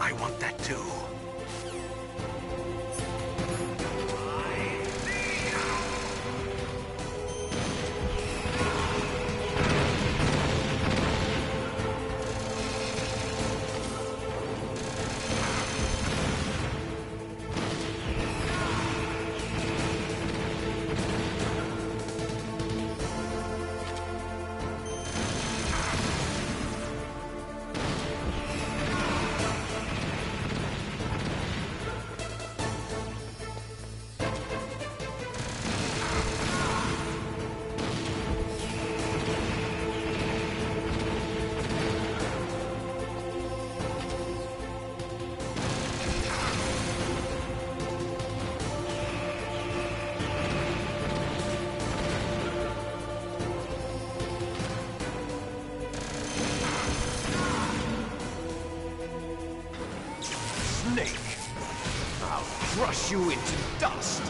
I want that too. I'll crush you into dust!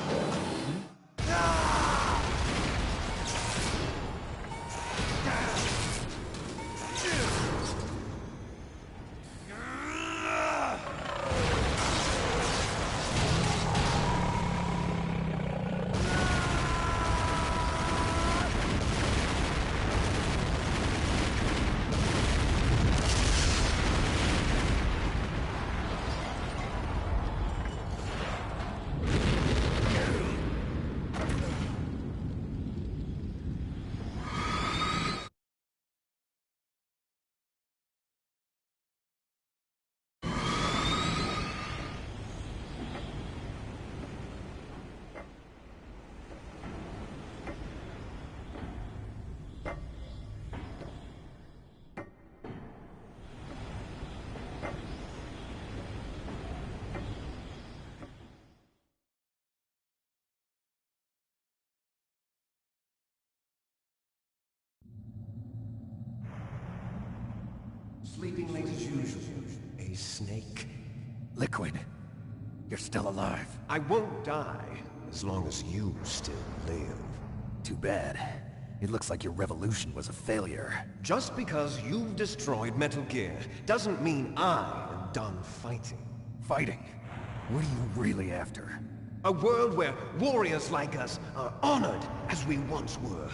Sleeping late as usual. A snake. Liquid. You're still alive. I won't die as long as you still live. Too bad. It looks like your revolution was a failure. Just because you've destroyed Metal Gear doesn't mean I am done fighting. Fighting? What are you really after? A world where warriors like us are honored as we once were.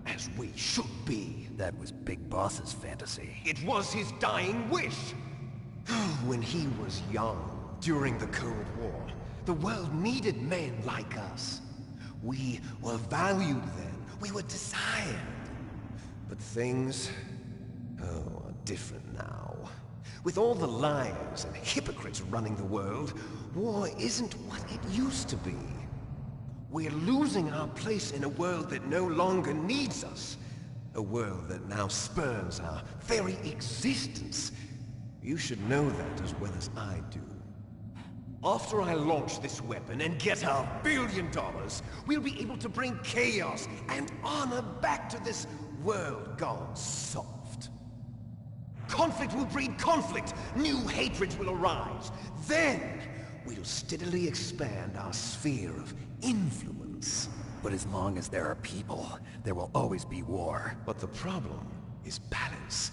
As we should be. That was Big Boss's fantasy. It was his dying wish. When he was young, during the Cold War, the world needed men like us. We were valued then. We were desired. But things, are different now. With all the liars and hypocrites running the world, war isn't what it used to be. We're losing our place in a world that no longer needs us. A world that now spurns our very existence. You should know that as well as I do. After I launch this weapon and get our $1 billion, we'll be able to bring chaos and honor back to this world gone soft. Conflict will breed conflict. New hatreds will arise. Then, we'll steadily expand our sphere of influence. But as long as there are people, there will always be war. But the problem is balance.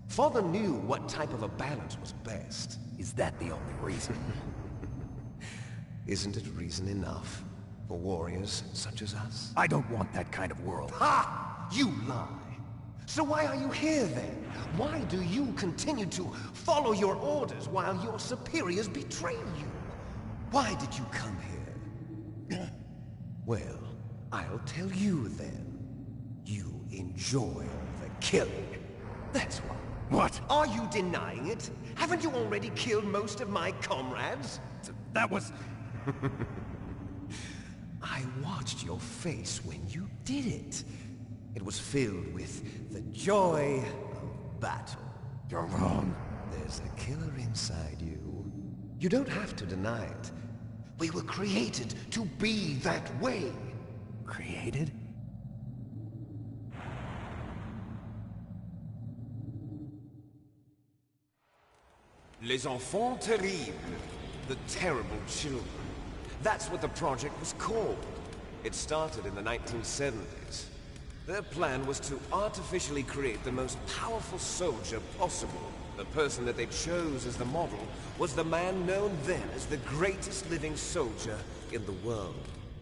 Father knew what type of a balance was best. Is that the only reason? Isn't it reason enough for warriors such as us? I don't want that kind of world. Ha! You lie! So why are you here then? Why do you continue to follow your orders while your superiors betray you? Why did you come here? Well, I'll tell you then. You enjoy the killing. That's why. What? Are you denying it? Haven't you already killed most of my comrades? That was... I watched your face when you did it. It was filled with the joy of battle. You're wrong. There's a killer inside you. You don't have to deny it. We were created to be that way. Created? Les enfants terribles. The terrible children. That's what the project was called. It started in the 1970s. Their plan was to artificially create the most powerful soldier possible, The person that they chose as the model was the man known then as the greatest living soldier in the world.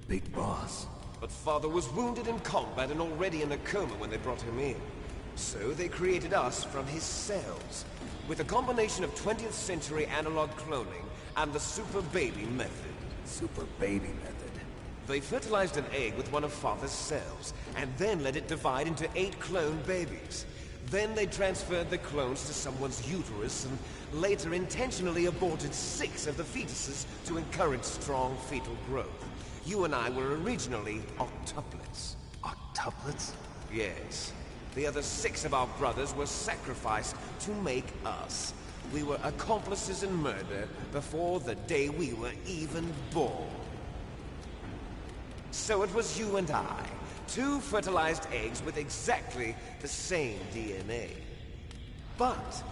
Big Boss. But Father was wounded in combat and already in a coma when they brought him in. So they created us from his cells, with a combination of 20th century analog cloning and the super baby method. Super baby method. They fertilized an egg with one of Father's cells, and then let it divide into 8 clone babies. Then they transferred the clones to someone's uterus and later intentionally aborted 6 of the fetuses to encourage strong fetal growth. You and I were originally octuplets. Octuplets? Yes. The other 6 of our brothers were sacrificed to make us. We were accomplices in murder before the day we were even born. So it was you and I, 2 fertilized eggs with exactly the same DNA. But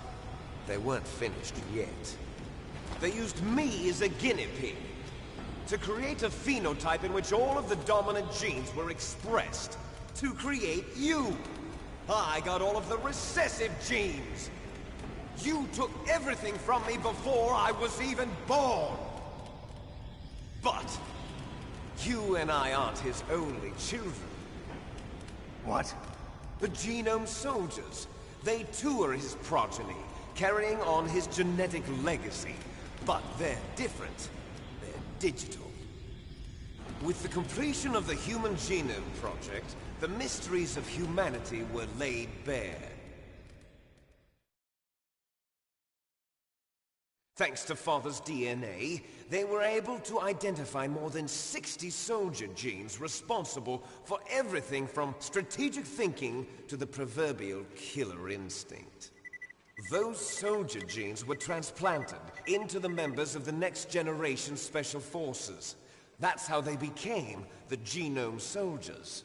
they weren't finished yet. They used me as a guinea pig to create a phenotype in which all of the dominant genes were expressed to create you. I got all of the recessive genes. You took everything from me before I was even born. But you and I aren't his only children. What? The Genome Soldiers. They too are his progeny, carrying on his genetic legacy. But they're different. They're digital. With the completion of the Human Genome Project, the mysteries of humanity were laid bare. Thanks to Father's DNA, they were able to identify more than 60 soldier genes responsible for everything from strategic thinking to the proverbial killer instinct. Those soldier genes were transplanted into the members of the next generation Special Forces. That's how they became the Genome Soldiers.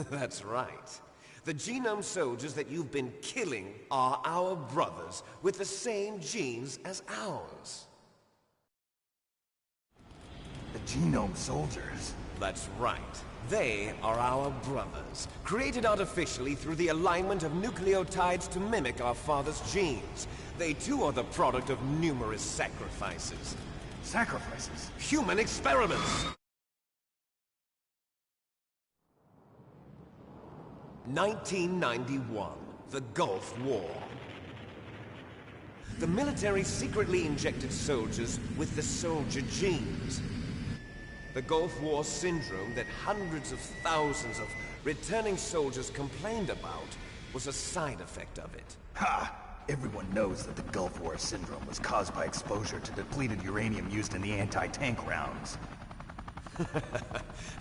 That's right. The Genome Soldiers that you've been killing are our brothers with the same genes as ours. The Genome Soldiers? That's right. They are our brothers, created artificially through the alignment of nucleotides to mimic our father's genes. They too are the product of numerous sacrifices. Sacrifices? Human experiments! 1991, the Gulf War. The military secretly injected soldiers with the soldier genes. The Gulf War syndrome that hundreds of thousands of returning soldiers complained about was a side effect of it. Ha! Everyone knows that the Gulf War syndrome was caused by exposure to depleted uranium used in the anti-tank rounds.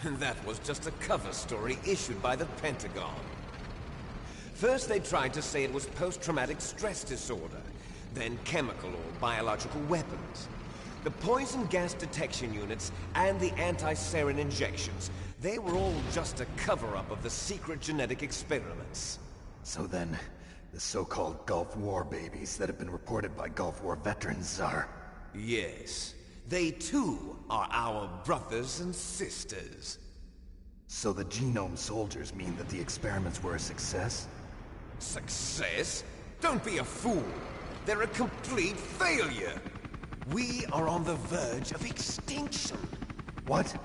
That was just a cover story issued by the Pentagon. First they tried to say it was post-traumatic stress disorder, then chemical or biological weapons. The poison gas detection units and the anti-sarin injections, they were all just a cover-up of the secret genetic experiments. So then, the so-called Gulf War babies that have been reported by Gulf War veterans are... Yes. They too are our brothers and sisters. So the Genome Soldiers mean that the experiments were a success? Success? Don't be a fool. They're a complete failure. We are on the verge of extinction. What?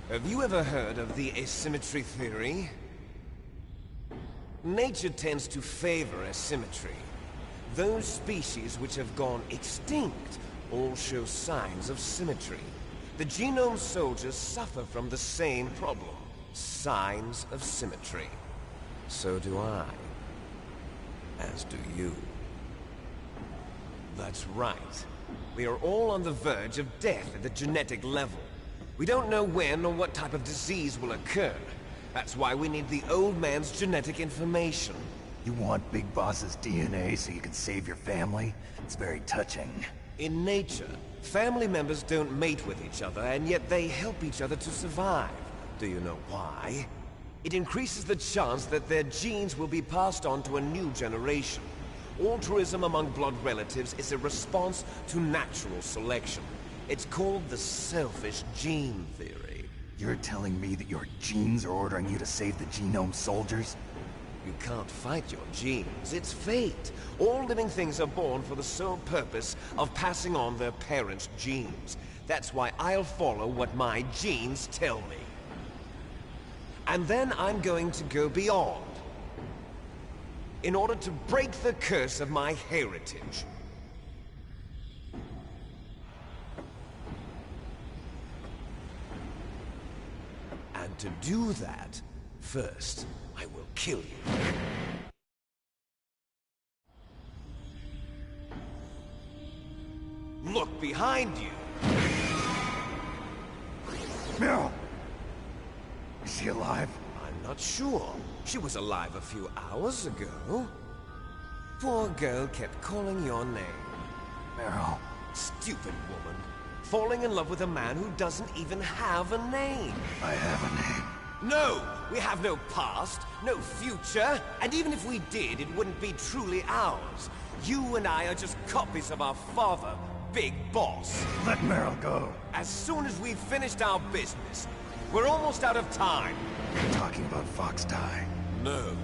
Have you ever heard of the asymmetry theory? Nature tends to favor asymmetry. Those species which have gone extinct all show signs of symmetry. The Genome Soldiers suffer from the same problem. Signs of symmetry. So do I. As do you. That's right. We are all on the verge of death at the genetic level. We don't know when or what type of disease will occur. That's why we need the old man's genetic information. You want Big Boss's DNA so you can save your family? It's very touching. In nature, family members don't mate with each other, and yet they help each other to survive. Do you know why? It increases the chance that their genes will be passed on to a new generation. Altruism among blood relatives is a response to natural selection. It's called the selfish gene theory. You're telling me that your genes are ordering you to save the Genome Soldiers? You can't fight your genes. It's fate. All living things are born for the sole purpose of passing on their parents' genes. That's why I'll follow what my genes tell me. And then I'm going to go beyond, in order to break the curse of my heritage. And to do that, first, I will kill you. Look behind you! Meryl! Is she alive? I'm not sure. She was alive a few hours ago. Poor girl kept calling your name. Meryl. Stupid woman. Falling in love with a man who doesn't even have a name. I have a name. No! We have no past, no future, and even if we did, it wouldn't be truly ours. You and I are just copies of our father, Big Boss. Let Meryl go. As soon as we've finished our business, we're almost out of time. You're talking about Fox Die. No.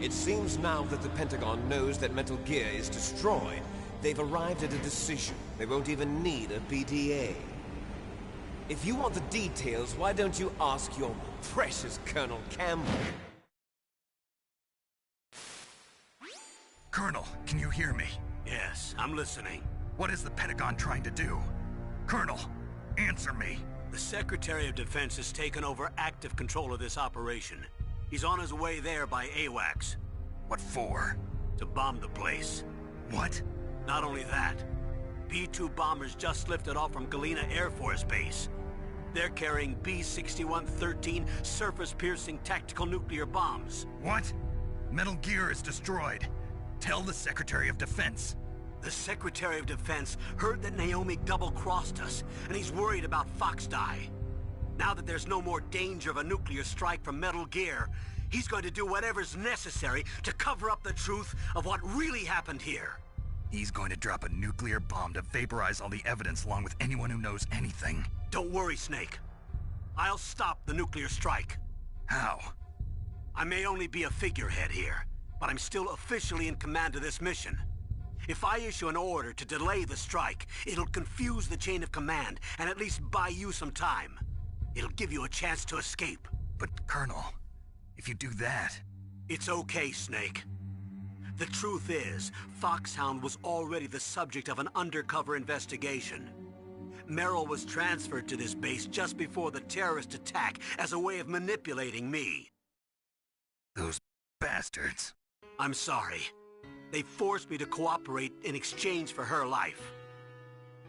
It seems now that the Pentagon knows that Metal Gear is destroyed, they've arrived at a decision. They won't even need a BDA. If you want the details, why don't you ask your precious Colonel Campbell? Colonel, can you hear me? Yes, I'm listening. What is the Pentagon trying to do? Colonel, answer me. The Secretary of Defense has taken over active control of this operation. He's on his way there by AWACS. What for? To bomb the place. What? Not only that, B-2 bombers just lifted off from Galena Air Force Base. They're carrying B-6113 surface-piercing tactical nuclear bombs. What? Metal Gear is destroyed. Tell the Secretary of Defense. The Secretary of Defense heard that Naomi double-crossed us, and he's worried about Fox Die. Now that there's no more danger of a nuclear strike from Metal Gear, he's going to do whatever's necessary to cover up the truth of what really happened here. He's going to drop a nuclear bomb to vaporize all the evidence along with anyone who knows anything. Don't worry, Snake. I'll stop the nuclear strike. How? I may only be a figurehead here, but I'm still officially in command of this mission. If I issue an order to delay the strike, it'll confuse the chain of command and at least buy you some time. It'll give you a chance to escape. But, Colonel, if you do that... It's okay, Snake. The truth is, Foxhound was already the subject of an undercover investigation. Merrill was transferred to this base just before the terrorist attack as a way of manipulating me. Those bastards. I'm sorry. They forced me to cooperate in exchange for her life.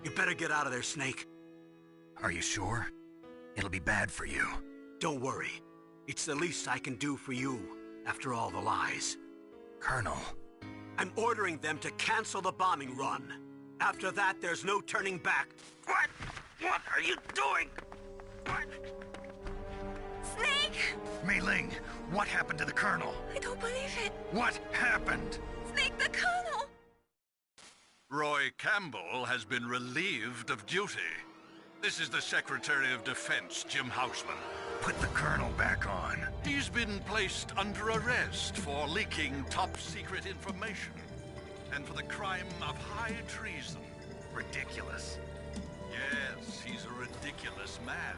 You better get out of there, Snake. Are you sure? It'll be bad for you. Don't worry. It's the least I can do for you, after all the lies. Colonel. I'm ordering them to cancel the bombing run. After that, there's no turning back. What? What are you doing? What? Snake! Mei Ling, what happened to the Colonel? I don't believe it. What happened? Snake, the Colonel! Roy Campbell has been relieved of duty. This is the Secretary of Defense, Jim Houseman. Put the Colonel back on. He's been placed under arrest for leaking top-secret information and for the crime of high treason. Ridiculous. Yes, he's a ridiculous man.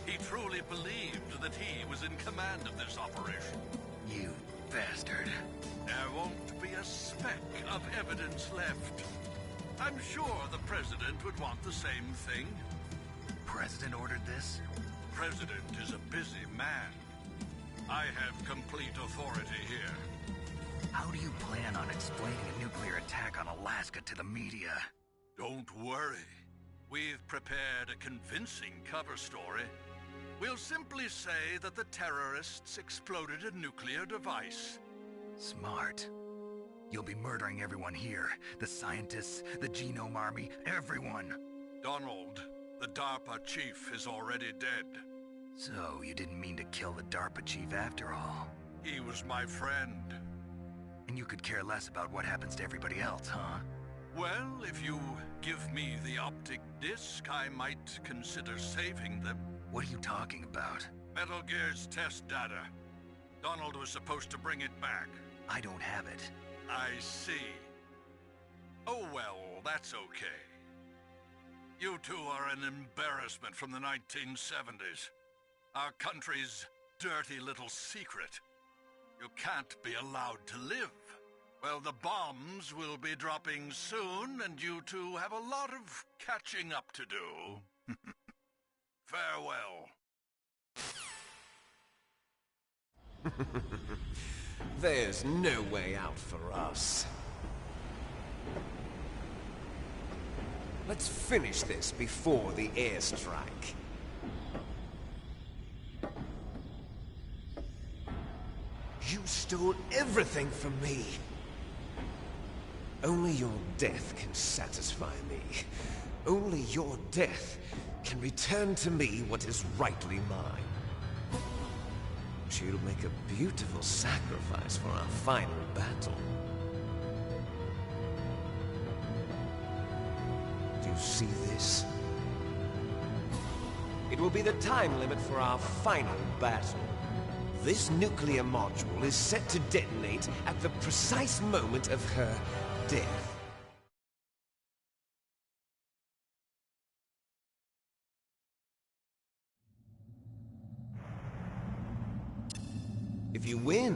He truly believed that he was in command of this operation. You bastard. There won't be a speck of evidence left. I'm sure the President would want the same thing. President ordered this? President is a busy man. I have complete authority here. How do you plan on explaining a nuclear attack on Alaska to the media? Don't worry. We've prepared a convincing cover story. We'll simply say that the terrorists exploded a nuclear device. Smart. You'll be murdering everyone here. The scientists, the Genome Army, everyone. Donald, the DARPA chief is already dead. So, you didn't mean to kill the DARPA chief after all. He was my friend. And you could care less about what happens to everybody else, huh? Well, if you give me the optic disc, I might consider saving them. What are you talking about? Metal Gear's test data. Donald was supposed to bring it back. I don't have it. I see. Oh well, that's okay. You two are an embarrassment from the 1970s. Our country's dirty little secret. You can't be allowed to live. Well, the bombs will be dropping soon, and you two have a lot of catching up to do. Farewell. There's no way out for us. Let's finish this before the airstrike. You stole everything from me. Only your death can satisfy me. Only your death can return to me what is rightly mine. She'll make a beautiful sacrifice for our final battle. Do you see this? It will be the time limit for our final battle. This nuclear module is set to detonate at the precise moment of her death. If you win,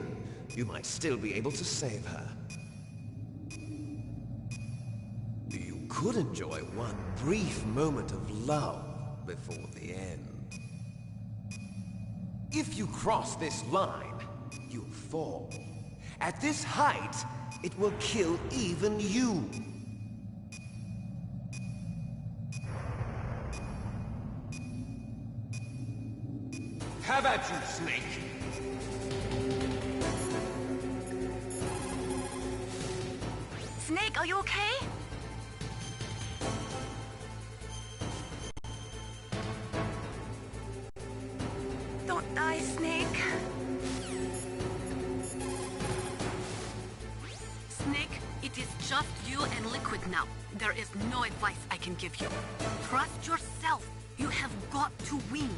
you might still be able to save her. You could enjoy one brief moment of love before the end. If you cross this line, you'll fall. At this height, it will kill even you. How about you, Snake? Snake, are you okay? Don't die, Snake. Snake, it is just you and Liquid now. There is no advice I can give you. Trust yourself. You have got to win.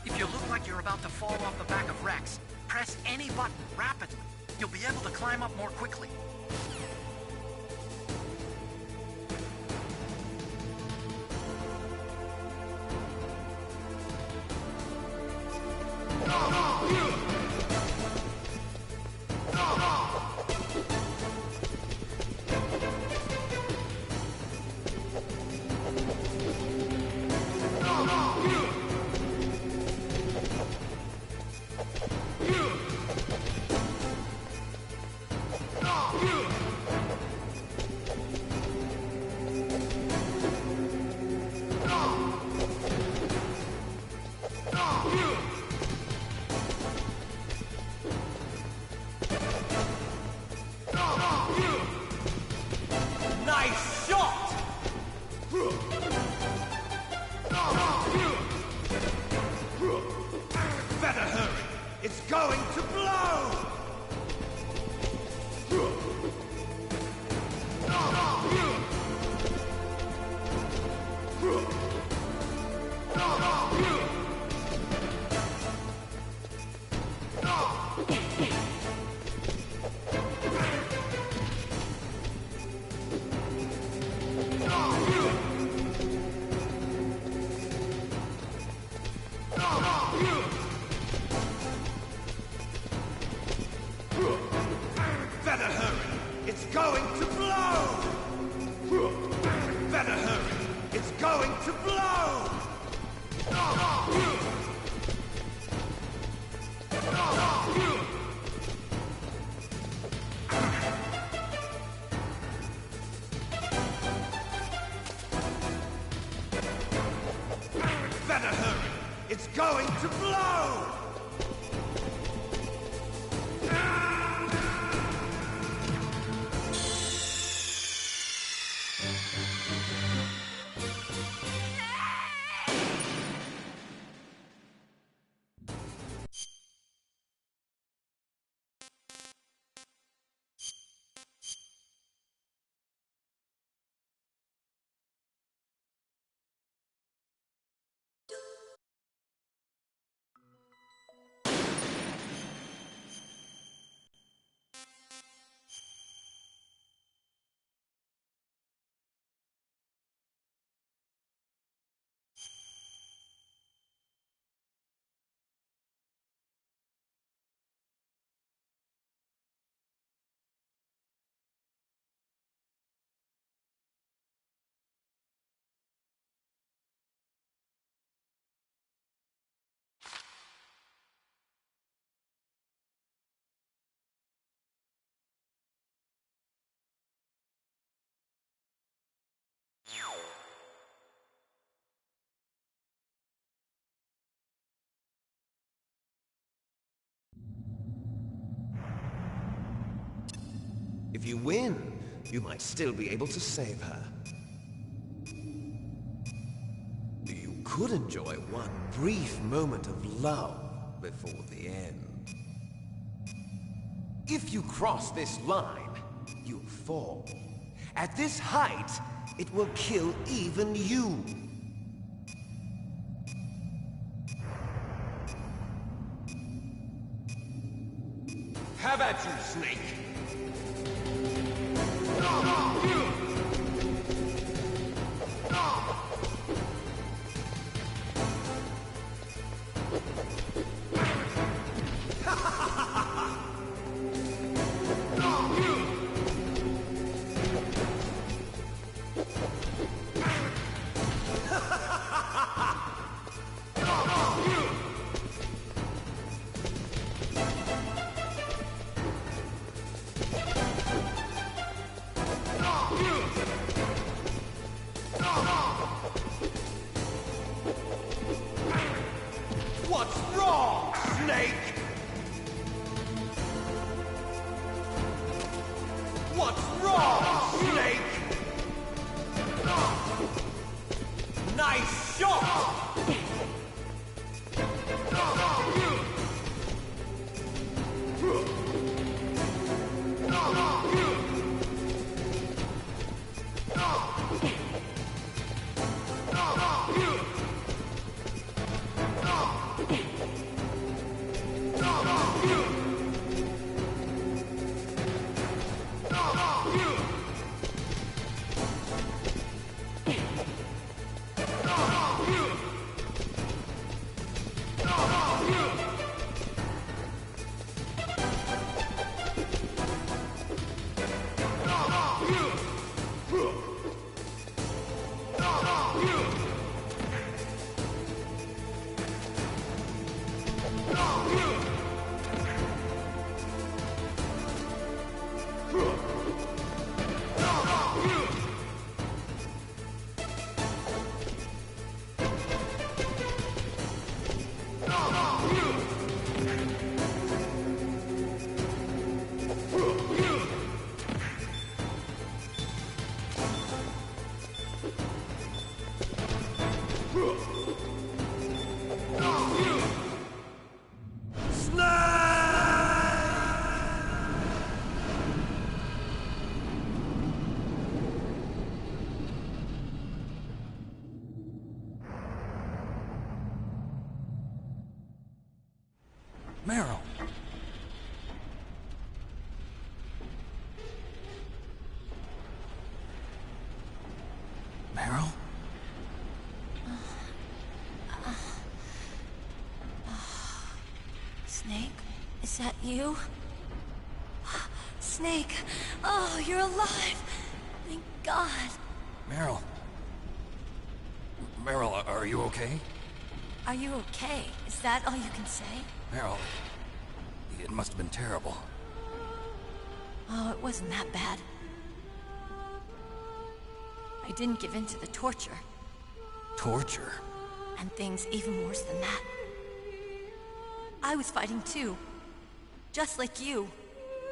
If you look like you're about to fall off the back of Rex, press any button rapidly. You'll be able to climb up more quickly. Nice shot! Better hurry! It's going to blow! Better hurry! It's going to blow! Better hurry! It's going to blow! Better hurry! It's going to blow! If you win, you might still be able to save her. You could enjoy one brief moment of love before the end. If you cross this line, you'll fall. At this height, it will kill even you. Have at you, Snake! What's wrong, Snake? What's wrong, Snake? Nice shot! Meryl! Meryl? Snake, is that you? Snake, oh, you're alive! Thank God. Meryl? Meryl, are you okay? Are you okay? Is that all you can say? Meryl, it must have been terrible. Oh, it wasn't that bad. I didn't give in to the torture. Torture? And things even worse than that. I was fighting too. Just like you.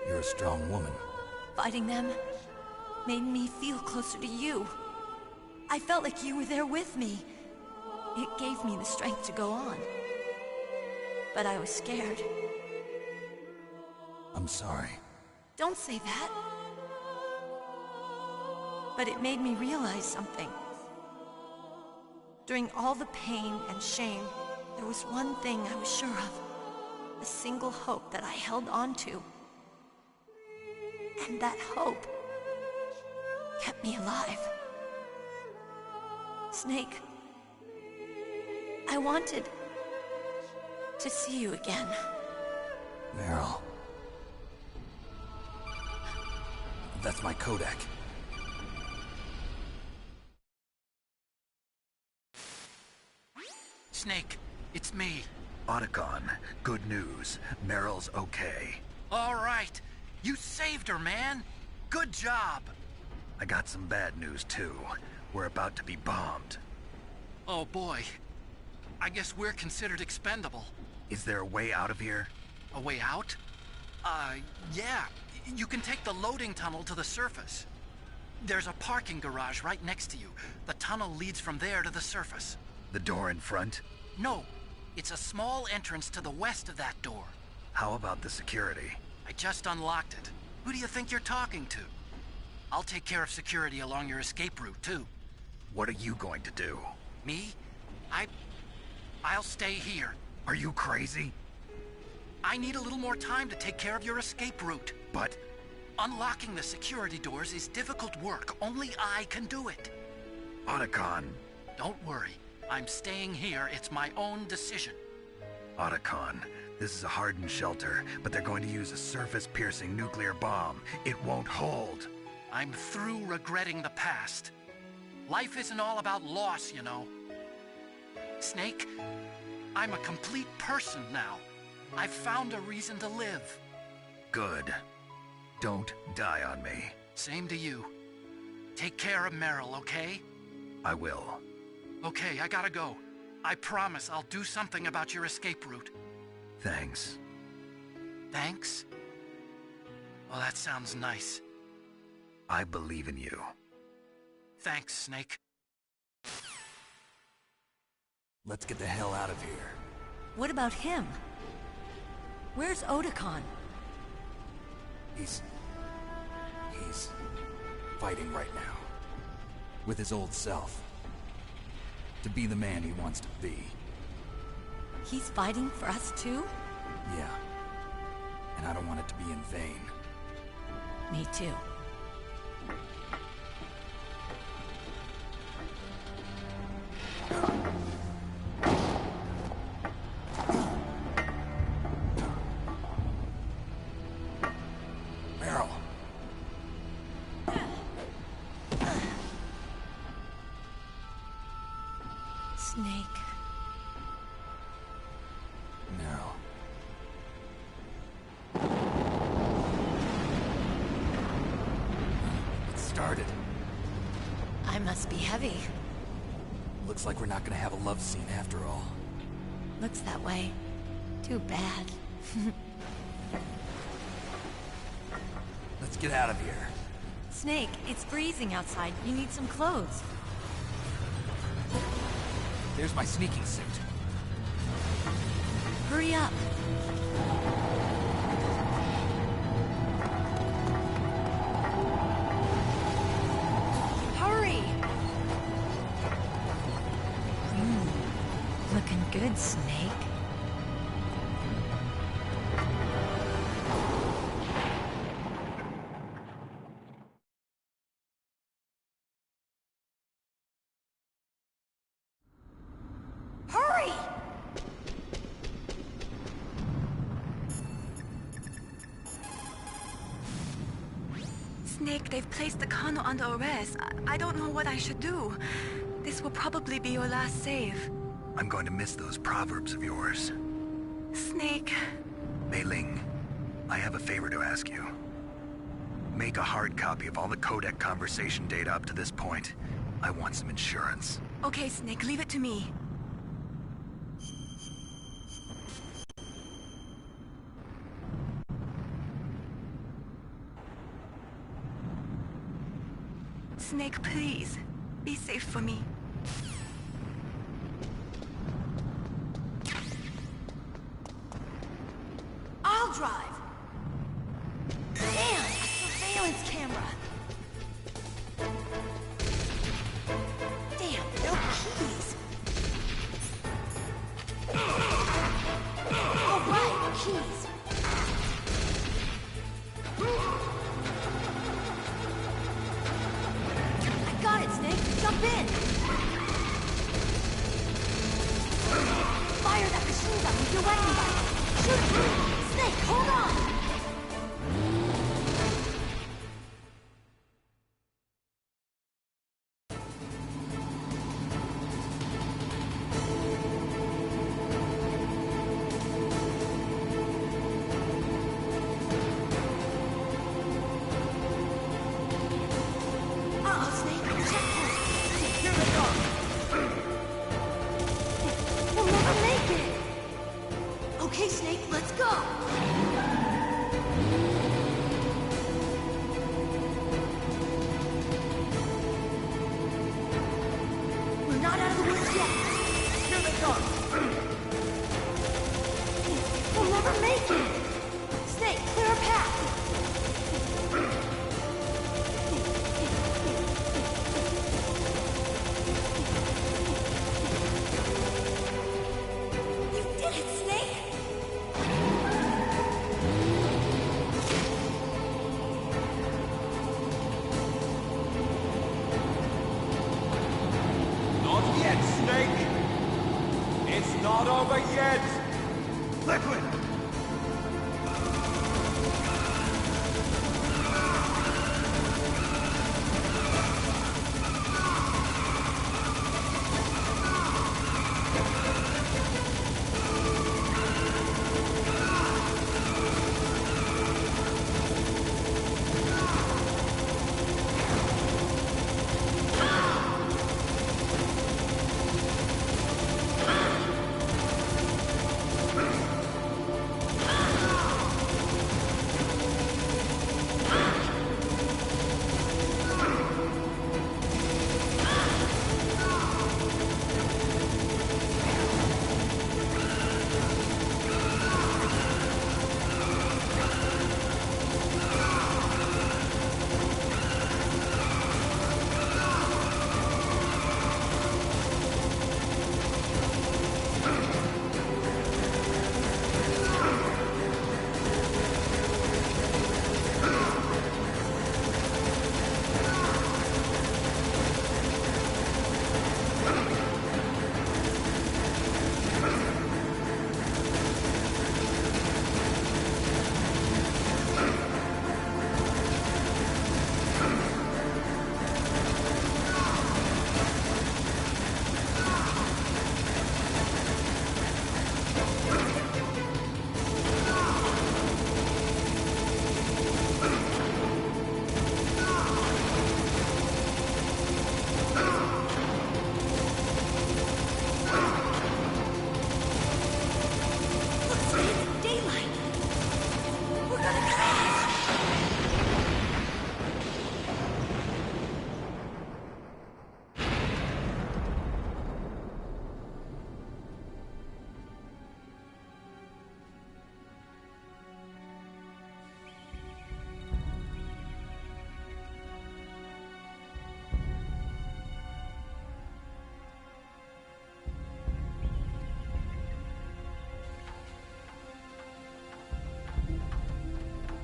You're a strong woman. Fighting them made me feel closer to you. I felt like you were there with me. It gave me the strength to go on. But I was scared. I'm sorry. Don't say that. But it made me realize something. During all the pain and shame, there was one thing I was sure of. A single hope that I held on to. And that hope kept me alive. Snake, I wanted to see you again. Meryl. That's my Kodak. Snake, it's me. Otacon, good news. Meryl's okay. All right. You saved her, man. Good job. I got some bad news, too. We're about to be bombed. Oh, boy. I guess we're considered expendable. Is there a way out of here? A way out? Yeah. You can take the loading tunnel to the surface. There's a parking garage right next to you. The tunnel leads from there to the surface. The door in front? No, it's a small entrance to the west of that door. How about the security? I just unlocked it. Who do you think you're talking to? I'll take care of security along your escape route, too. What are you going to do? Me? I'll stay here. Are you crazy? I need a little more time to take care of your escape route. But... unlocking the security doors is difficult work. Only I can do it. Otacon. Don't worry. I'm staying here. It's my own decision. Otacon, this is a hardened shelter, but they're going to use a surface-piercing nuclear bomb. It won't hold. I'm through regretting the past. Life isn't all about loss, you know. Snake, I'm a complete person now. I've found a reason to live. Good. Don't die on me. Same to you. Take care of Meryl, okay? I will. Okay, I gotta go. I promise I'll do something about your escape route. Thanks. Thanks? Well, that sounds nice. I believe in you. Thanks, Snake. Let's get the hell out of here. What about him? Where's Otacon? He's fighting right now. With his old self. To be the man he wants to be. He's fighting for us too? Yeah. And I don't want it to be in vain. Me too. Meryl. Snake. Meryl. It started. I must be heavy. Looks like we're not gonna have a love scene after all. Looks that way. Too bad. Let's get out of here. Snake, it's freezing outside. You need some clothes. There's my sneaking suit. Hurry up. Hurry! Looking good, Snake. Hurry! Snake, they've placed the Kano under arrest. I don't know what I should do. This will probably be your last save. I'm going to miss those proverbs of yours. Snake... Mei Ling, I have a favor to ask you. Make a hard copy of all the codec conversation data up to this point. I want some insurance. Okay, Snake, leave it to me. Snake, please. Be safe for me. I'll drive! Damn! A surveillance camera! Damn, no keys! Alright, keys! I got it, Snake! Jump in! Fire that machine gun with your weapon rifle! Shoot it! Snake, hold on! Uh-oh, Snake, checkpoint! Here we go! We'll never make it! Okay, Snake, let's go! Not over yet! Liquid!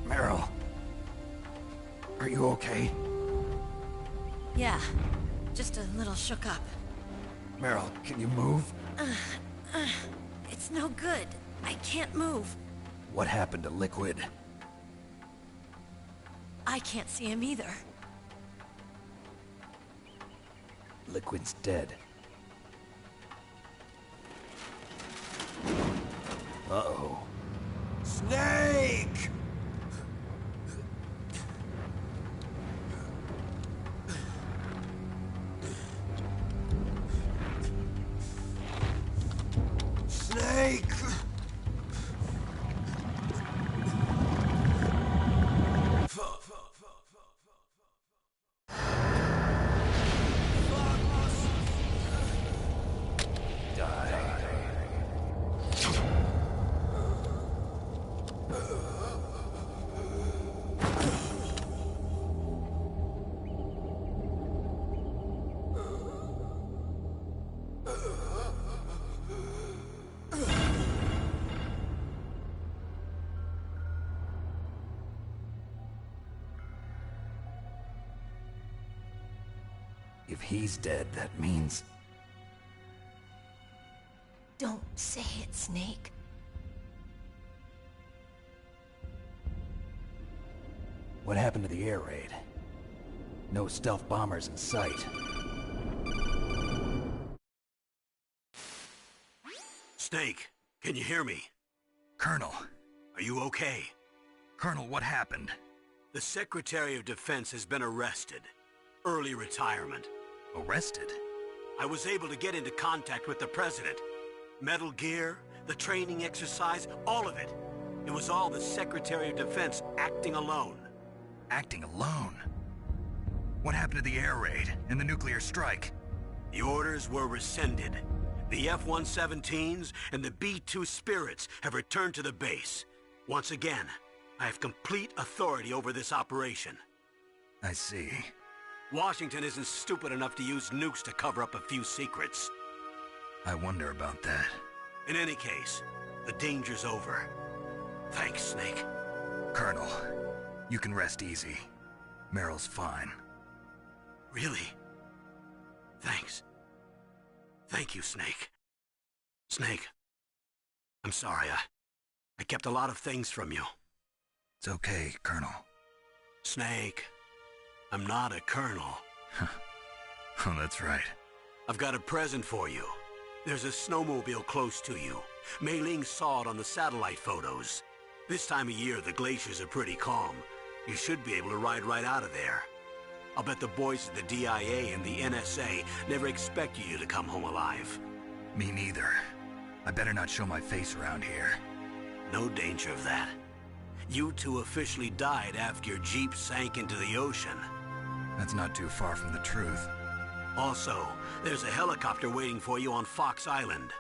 Meryl. Are you okay? Yeah, just a little shook up. Meryl, can you move? It's no good. I can't move. What happened to Liquid? I can't see him either. Liquid's dead. Uh-oh. Snake! Snake! If he's dead, that means... Don't say it, Snake. What happened to the air raid? No stealth bombers in sight. Snake, can you hear me? Colonel. Are you okay? Colonel, what happened? The Secretary of Defense has been arrested. Early retirement. Arrested? I was able to get into contact with the President. Metal Gear, the training exercise, all of it. It was all the Secretary of Defense acting alone. Acting alone? What happened to the air raid and the nuclear strike? The orders were rescinded. The F-117s and the B-2 Spirits have returned to the base. Once again, I have complete authority over this operation. I see. Washington isn't stupid enough to use nukes to cover up a few secrets. I wonder about that. In any case, the danger's over. Thanks, Snake. Colonel, you can rest easy. Meryl's fine. Really? Thanks. Thank you, Snake. Snake, I'm sorry, I kept a lot of things from you. It's okay, Colonel. Snake, I'm not a colonel. Oh, that's right. I've got a present for you. There's a snowmobile close to you. Mei Ling saw it on the satellite photos. This time of year, the glaciers are pretty calm. You should be able to ride right out of there. I'll bet the boys at the DIA and the NSA never expected you to come home alive. Me neither. I better not show my face around here. No danger of that. You two officially died after your Jeep sank into the ocean. That's not too far from the truth. Also, there's a helicopter waiting for you on Fox Island.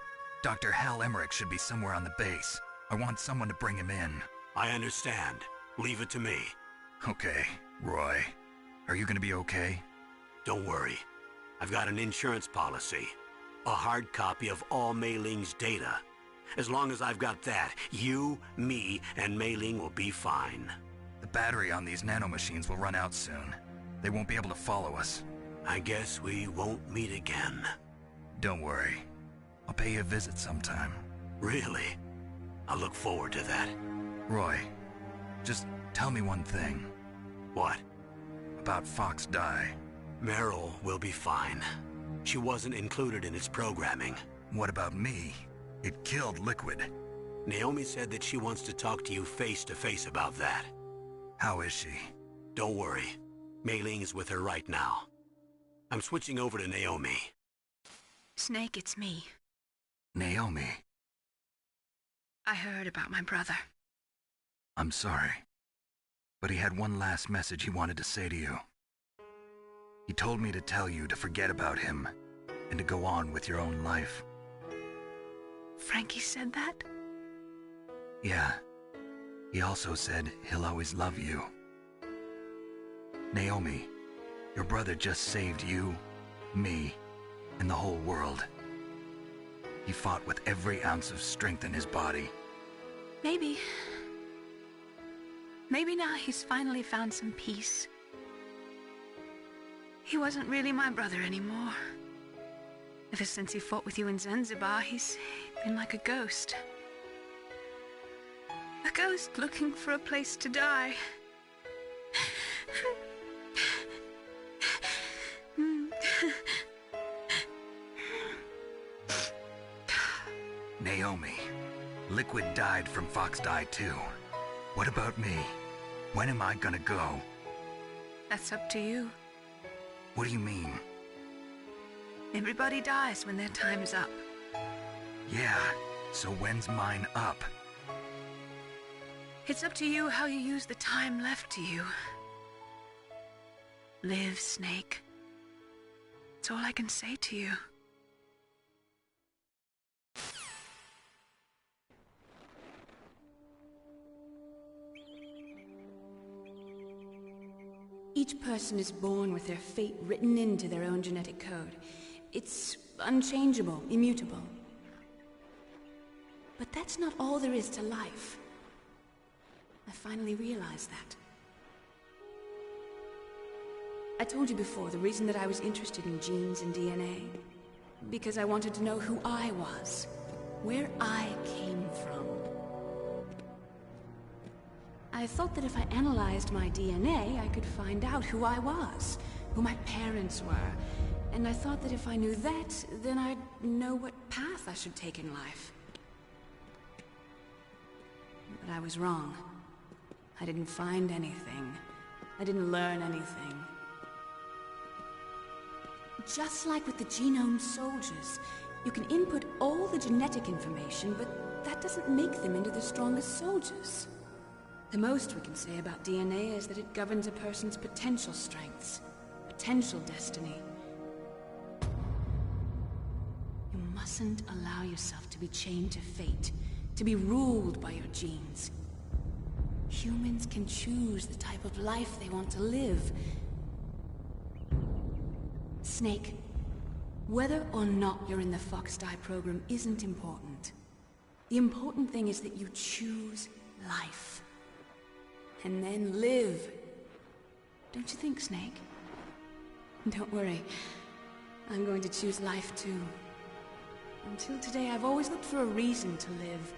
Dr. Hal Emmerich should be somewhere on the base. I want someone to bring him in. I understand. Leave it to me. Okay, Roy. Are you gonna be okay? Don't worry. I've got an insurance policy. A hard copy of all Mei Ling's data. As long as I've got that, you, me, and Mei Ling will be fine. The battery on these nanomachines will run out soon. They won't be able to follow us. I guess we won't meet again. Don't worry. I'll pay you a visit sometime. Really? I look forward to that. Roy, just tell me one thing. What? About Fox Die. Meryl will be fine. She wasn't included in its programming. What about me? It killed Liquid. Naomi said that she wants to talk to you face-to-face about that. How is she? Don't worry. Mei Ling is with her right now. I'm switching over to Naomi. Snake, it's me. Naomi. I heard about my brother. I'm sorry. But he had one last message he wanted to say to you. He told me to tell you to forget about him and to go on with your own life. Frankie said that? Yeah. He also said he'll always love you. Naomi, your brother just saved you, me, and the whole world. He fought with every ounce of strength in his body. Maybe now he's finally found some peace. He wasn't really my brother anymore. Ever since he fought with you in Zanzibar, he's been like a ghost. A ghost looking for a place to die. Naomi, Liquid died from Fox Die too. What about me? When am I gonna go? That's up to you. What do you mean? Everybody dies when their time is up. Yeah, so when's mine up? It's up to you how you use the time left to you. Live, Snake. That's all I can say to you. Each person is born with their fate written into their own genetic code. It's unchangeable, immutable. But that's not all there is to life. I finally realized that. I told you before the reason that I was interested in genes and DNA. Because I wanted to know who I was, where I came from. I thought that if I analyzed my DNA, I could find out who I was, who my parents were, and I thought that if I knew that, then I'd know what path I should take in life. But I was wrong. I didn't find anything. I didn't learn anything. Just like with the genome soldiers, you can input all the genetic information, but that doesn't make them into the strongest soldiers. The most we can say about DNA is that it governs a person's potential strengths, potential destiny. You mustn't allow yourself to be chained to fate, to be ruled by your genes. Humans can choose the type of life they want to live. Snake, whether or not you're in the Fox Die program isn't important. The important thing is that you choose life. And then live. Don't you think, Snake? Don't worry. I'm going to choose life too. Until today, I've always looked for a reason to live.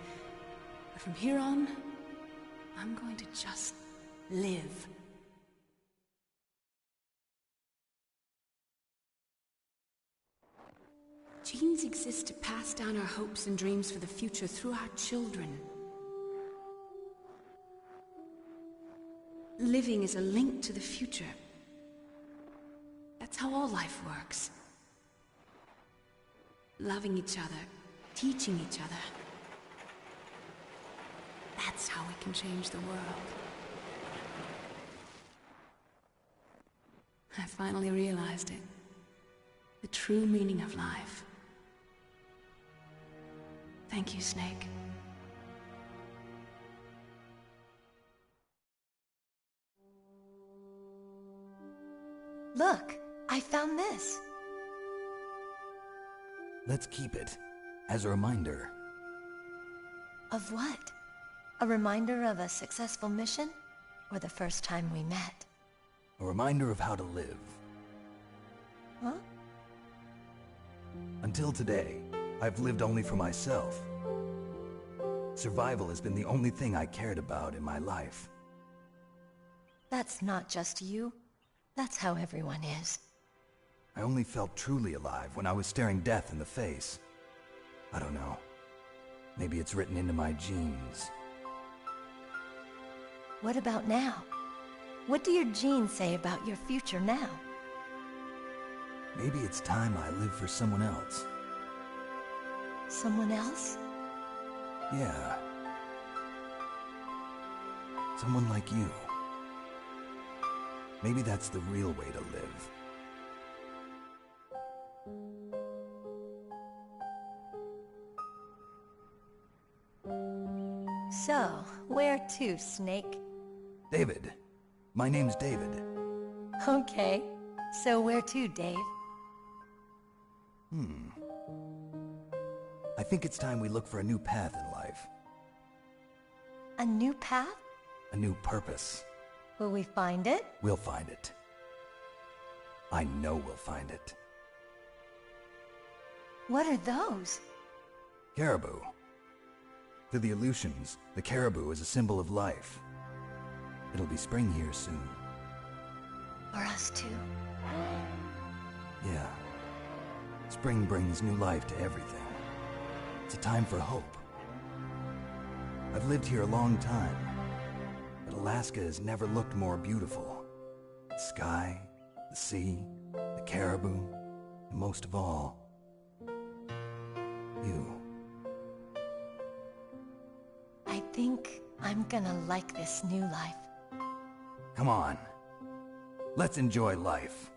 But from here on, I'm going to just live. Genes exist to pass down our hopes and dreams for the future through our children. Living is a link to the future. That's how all life works. Loving each other, teaching each other. That's how we can change the world. I finally realized it. The true meaning of life. Thank you, Snake. Look, I found this. Let's keep it as a reminder. Of what? A reminder of a successful mission? Or the first time we met? A reminder of how to live. Huh? Until today, I've lived only for myself. Survival has been the only thing I cared about in my life. That's not just you. That's how everyone is. I only felt truly alive when I was staring death in the face. I don't know. Maybe it's written into my genes. What about now? What do your genes say about your future now? Maybe it's time I live for someone else. Someone else? Yeah. Someone like you. Maybe that's the real way to live. So, where to, Snake? David. My name's David. Okay. So where to, Dave? I think it's time we look for a new path in life. A new path? A new purpose. Will we find it? We'll find it. I know we'll find it. What are those? Caribou. To the Aleutians, the caribou is a symbol of life. It'll be spring here soon. For us too? Yeah. Spring brings new life to everything. It's a time for hope. I've lived here a long time, but Alaska has never looked more beautiful. The sky, the sea, the caribou, and most of all, you. I think I'm gonna like this new life. Come on. Let's enjoy life.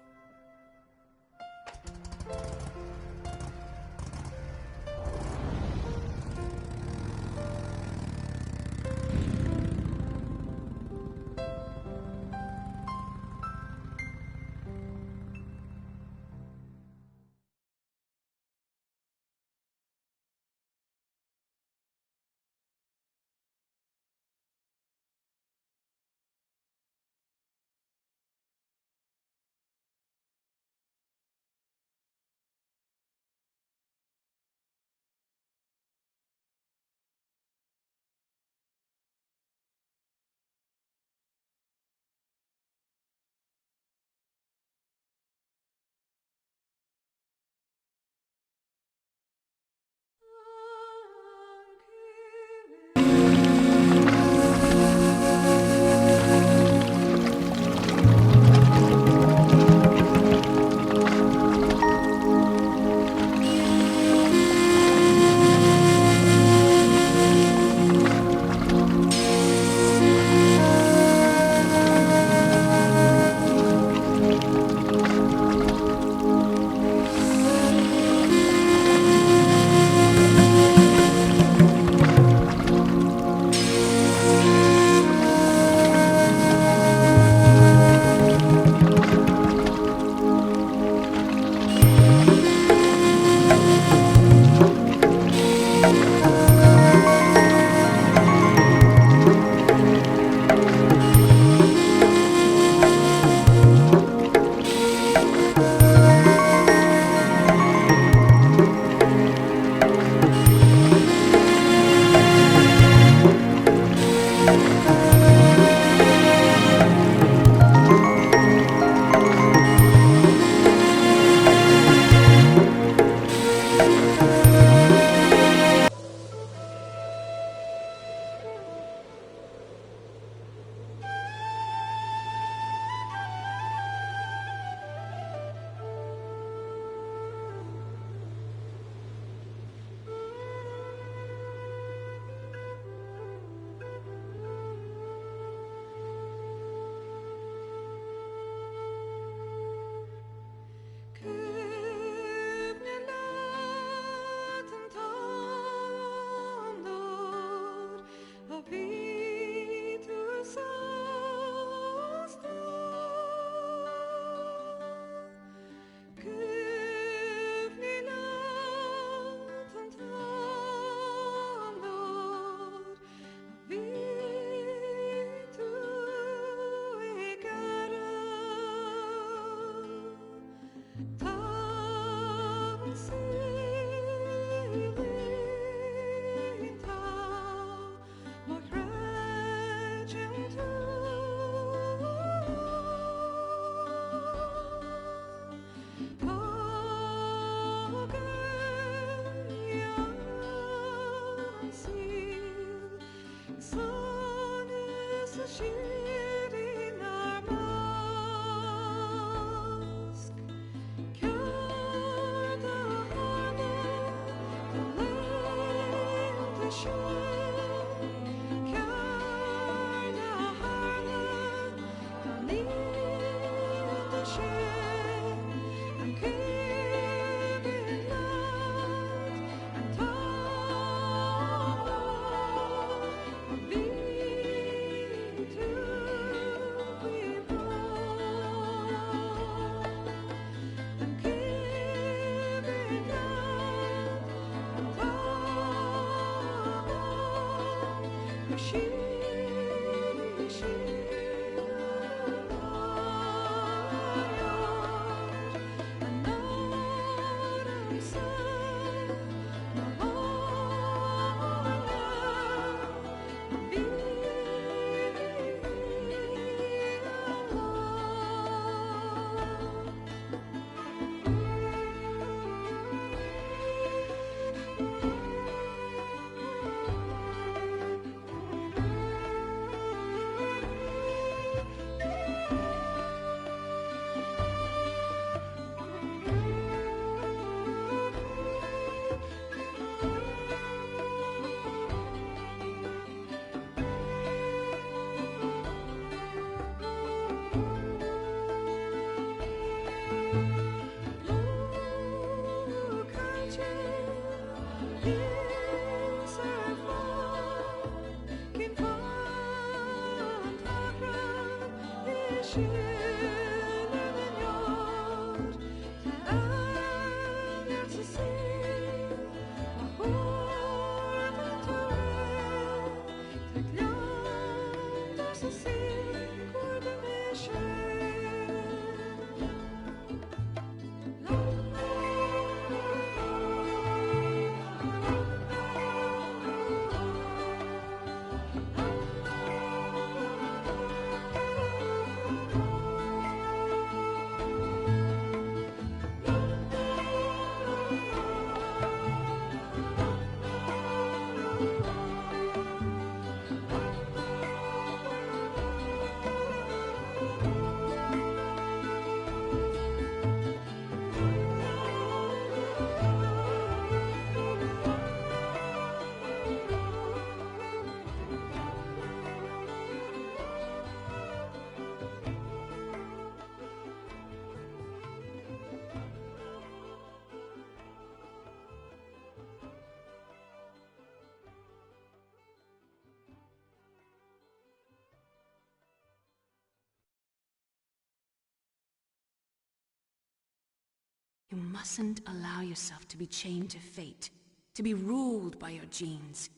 You mustn't allow yourself to be chained to fate, to be ruled by your genes.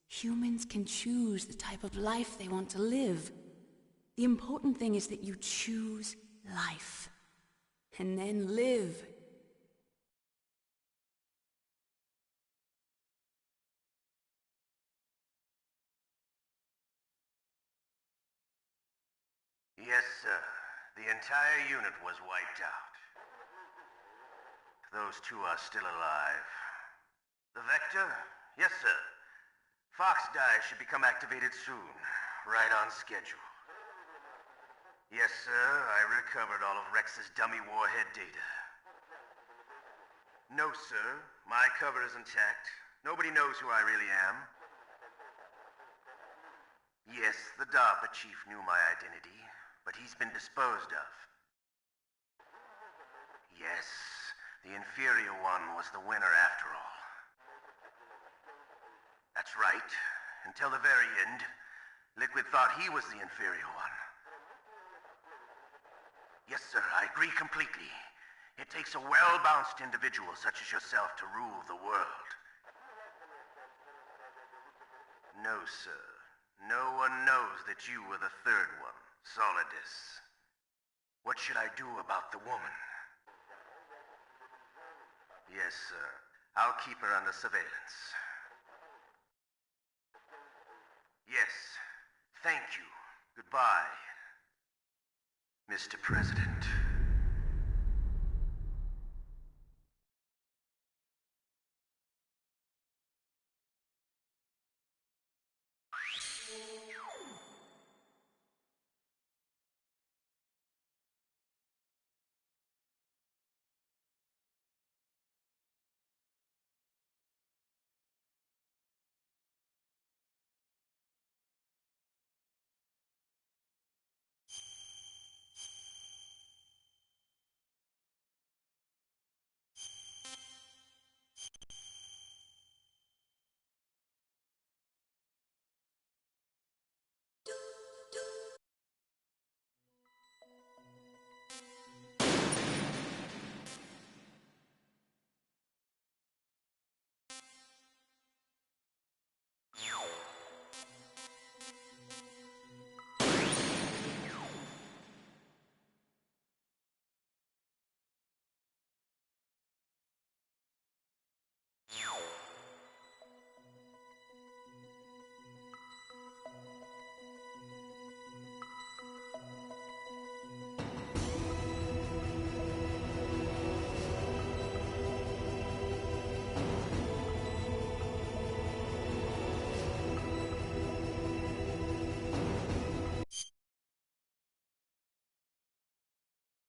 Humans can choose the type of life they want to live. The important thing is that you choose life, and then live. Yes, sir. The entire unit was wiped out. Those two are still alive. The Vector? Yes, sir. Fox Die should become activated soon. Right on schedule. Yes, sir. I recovered all of Rex's dummy warhead data. No, sir. My cover is intact. Nobody knows who I really am. Yes, the DARPA chief knew my identity, but he's been disposed of. Yes, the inferior one was the winner after all. That's right. Until the very end, Liquid thought he was the inferior one. Yes, sir, I agree completely. It takes a well-balanced individual such as yourself to rule the world. No, sir. No one knows that you were the third one, Solidus. What should I do about the woman? Yes, sir. I'll keep her under surveillance. Yes. Thank you. Goodbye, Mr. President.